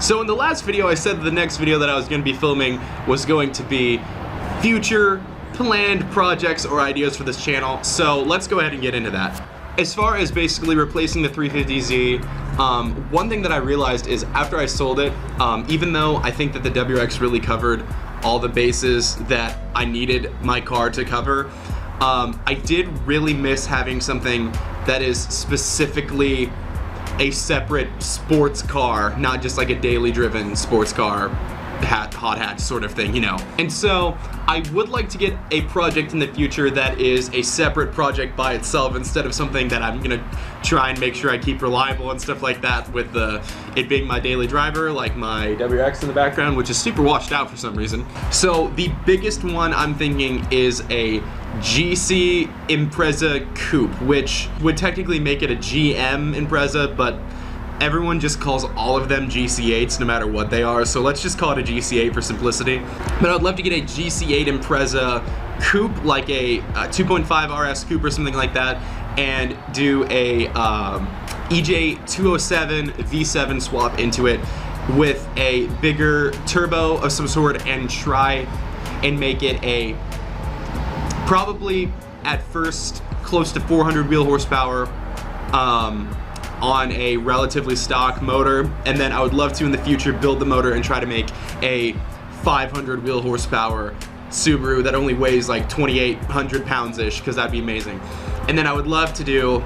So in the last video I said that the next video that I was going to be filming was going to be future planned projects or ideas for this channel, so let's go ahead and get into that. As far as basically replacing the 350Z, one thing that I realized is after I sold it, even though I think that the WX really covered all the bases that I needed my car to cover, I did really miss having something that is specifically a separate sports car, not just like a daily driven sports car, hot hatch sort of thing, you know. And so I would like to get a project in the future that is a separate project by itself instead of something that I'm gonna try and make sure I keep reliable and stuff like that, with it being my daily driver, like my WX in the background, which is super washed out for some reason. So the biggest one I'm thinking is a GC Impreza Coupe, which would technically make it a GM Impreza, but everyone just calls all of them GC8s no matter what they are, so let's just call it a GC8 for simplicity. But I'd love to get a GC8 Impreza Coupe, like a 2.5 RS Coupe or something like that, and do a EJ207 V7 swap into it with a bigger turbo of some sort and try and make it a probably at first close to 400 wheel horsepower on a relatively stock motor, and then I would love to in the future build the motor and try to make a 500 wheel horsepower Subaru that only weighs like 2,800 pounds-ish, because that'd be amazing. And then I would love to do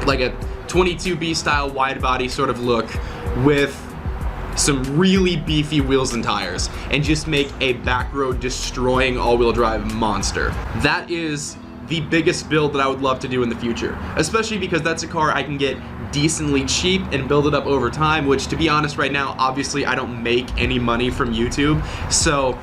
like a 22B style wide body sort of look with some really beefy wheels and tires, and just make a back road destroying all-wheel drive monster. That is the biggest build that I would love to do in the future, especially because that's a car I can get decently cheap and build it up over time, which, to be honest, right now obviously I don't make any money from YouTube, so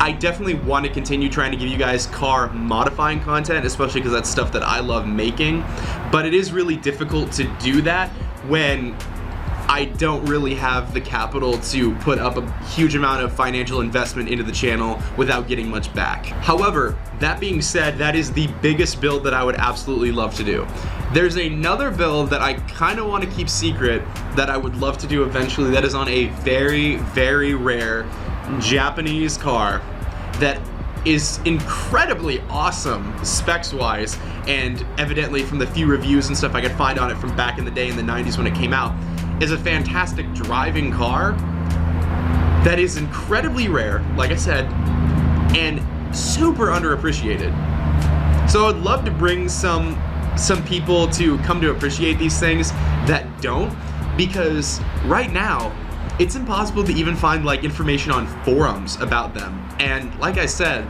I definitely want to continue trying to give you guys car modifying content, especially because that's stuff that I love making. But it is really difficult to do that when I don't really have the capital to put up a huge amount of financial investment into the channel without getting much back. However, that being said, that is the biggest build that I would absolutely love to do. There's another build that I kind of want to keep secret that I would love to do eventually, that is on a very, very rare Japanese car that is incredibly awesome specs-wise, and evidently from the few reviews and stuff I could find on it from back in the day in the 90s when it came out, is a fantastic driving car that is incredibly rare, like I said, and super underappreciated. So I'd love to bring some people to come to appreciate these things that don't, because right now it's impossible to even find like information on forums about them. And like I said,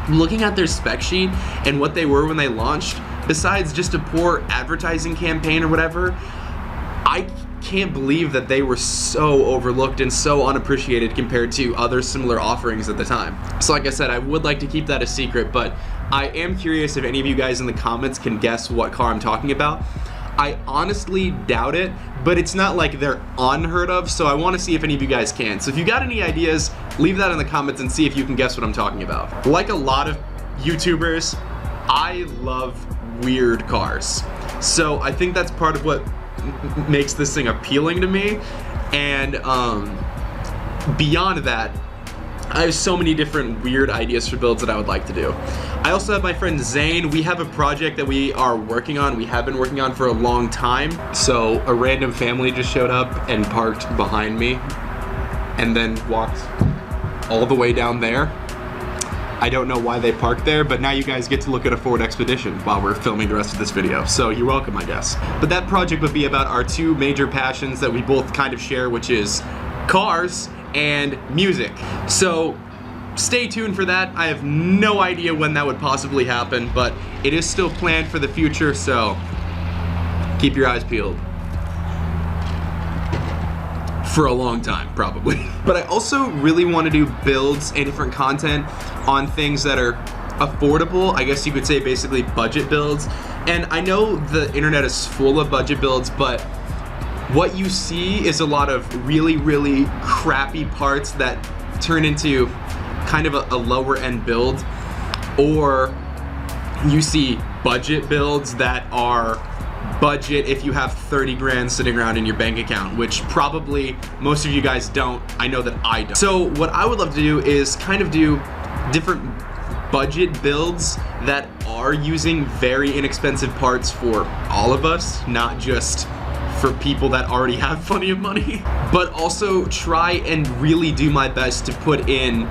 looking at their spec sheet and what they were when they launched, besides just a poor advertising campaign or whatever, I can't believe that they were so overlooked and so unappreciated compared to other similar offerings at the time. So like I said, I would like to keep that a secret, but I am curious if any of you guys in the comments can guess what car I'm talking about. I honestly doubt it, but it's not like they're unheard of, so I want to see if any of you guys can. So if you got any ideas, leave that in the comments and see if you can guess what I'm talking about. Like a lot of YouTubers, I love weird cars. So I think that's part of what makes this thing appealing to me. And beyond that, I have so many different weird ideas for builds that I would like to do. I also have my friend Zane. We have a project that we are working on. We have been working on for a long time. So a random family just showed up and parked behind me and then walked all the way down there. I don't know why they parked there, but now you guys get to look at a Ford Expedition while we're filming the rest of this video. So you're welcome, I guess. But that project would be about our two major passions that we both kind of share, which is cars and music. So stay tuned for that. I have no idea when that would possibly happen, but it is still planned for the future, so keep your eyes peeled. For a long time, probably. But I also really want to do builds and different content on things that are affordable. I guess you could say basically budget builds. And I know the internet is full of budget builds, but what you see is a lot of really, really crappy parts that turn into kind of a lower end build, or you see budget builds that are budget if you have 30 grand sitting around in your bank account, which probably most of you guys don't. I know that I don't. So what I would love to do is kind of do different budget builds that are using very inexpensive parts for all of us, not just for people that already have plenty of money, but also try and really do my best to put in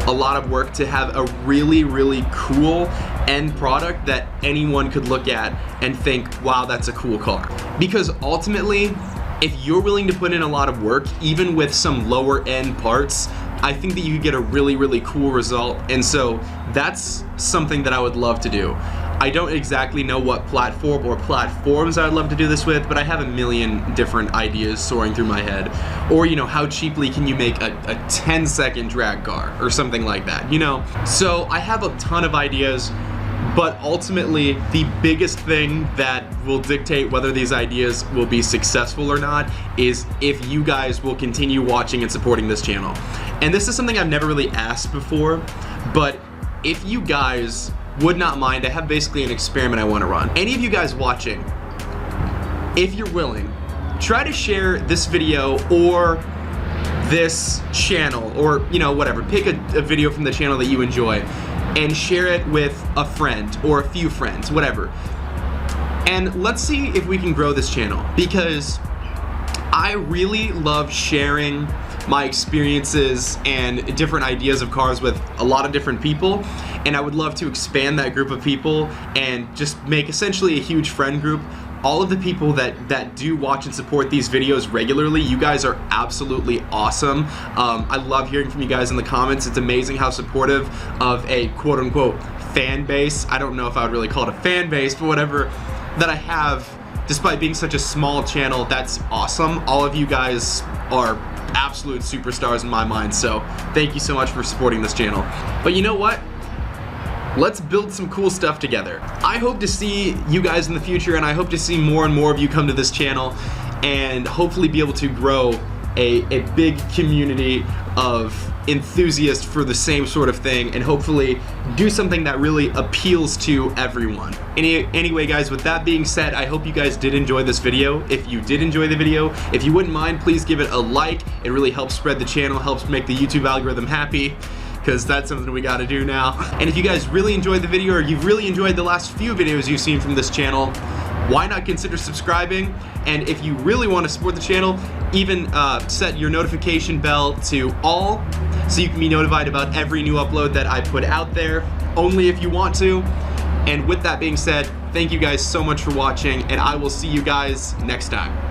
a lot of work to have a really, really cool end product that anyone could look at and think, wow, that's a cool car. Because ultimately, if you're willing to put in a lot of work, even with some lower end parts, I think that you could get a really, really cool result. And so that's something that I would love to do. I don't exactly know what platform or platforms I'd love to do this with, but I have a million different ideas soaring through my head. Or, you know, how cheaply can you make a 10-second drag car or something like that, you know? So I have a ton of ideas, but ultimately the biggest thing that will dictate whether these ideas will be successful or not is if you guys will continue watching and supporting this channel. And this is something I've never really asked before, but if you guys would not mind, I have basically an experiment I want to run. Any of you guys watching, if you're willing, try to share this video or this channel, or, you know, whatever. Pick a video from the channel that you enjoy and share it with a friend or a few friends, whatever. And let's see if we can grow this channel, because I really love sharing my experiences and different ideas of cars with a lot of different people, and I would love to expand that group of people and just make essentially a huge friend group. All of the people that do watch and support these videos regularly, you guys are absolutely awesome. I love hearing from you guys in the comments. It's amazing how supportive of a quote-unquote fan base, I don't know if I would really call it a fan base, but whatever, that I have, despite being such a small channel. That's awesome. All of you guys are absolute superstars in my mind, so thank you so much for supporting this channel. But you know what? Let's build some cool stuff together. I hope to see you guys in the future, and I hope to see more and more of you come to this channel and hopefully be able to grow a big community of enthusiasts for the same sort of thing, and hopefully do something that really appeals to everyone. Anyway guys, with that being said, I hope you guys did enjoy this video. If you did enjoy the video, if you wouldn't mind, please give it a like. It really helps spread the channel, helps make the YouTube algorithm happy, because that's something we gotta do now. And if you guys really enjoyed the video, or you've really enjoyed the last few videos you've seen from this channel, why not consider subscribing? And if you really want to support the channel, even set your notification bell to all, so you can be notified about every new upload that I put out there, only if you want to. And with that being said, thank you guys so much for watching, and I will see you guys next time.